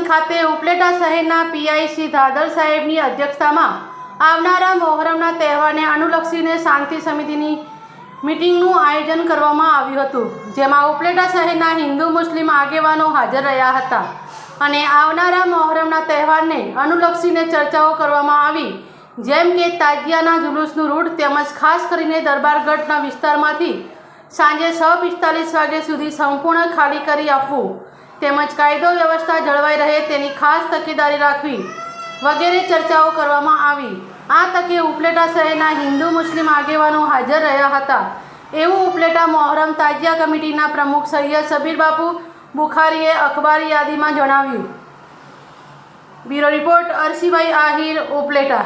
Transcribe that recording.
ખાતે ઉપલેટા શહેરના પીઆઈસી ધાદર સાહેબની અધ્યક્ષતામાં આવનારા મોહરમના તહેવારને અનુલક્ષીને શાંતિ સમિતિની મીટિંગનું આયોજન કરવામાં આવ્યું હતું, જેમાં ઉપલેટા શહેરના હિન્દુ મુસ્લિમ આગેવાનો હાજર રહ્યા હતા અને આવનારા મોહરમના તહેવારને અનુલક્ષીને ચર્ચાઓ કરવામાં આવી, જેમ કે તાજિયાના જુલુસનું રૂટ તેમજ ખાસ કરીને દરબારગઢના વિસ્તારમાંથી સાંજે 6:45 વાગ્યા સુધી સંપૂર્ણ ખાલી કરી આપવું તેમજ કાયદો વ્યવસ્થા જળવાઈ રહે તેની ખાસ તકેદારી રાખવી વગેરે ચર્ચાઓ કરવામાં આવી। આ તકે ઉપલેટા શહેરના હિન્દુ મુસ્લિમ આગેવાનો હાજર રહ્યા હતા એવું ઉપલેટા મોહરમ તાજિયા કમિટીના પ્રમુખ સૈયદ શબીર બાપુ બુખારીએ અખબારી યાદીમાં જણાવ્યું। Bureau report Arshibhai Ahir, Upleta.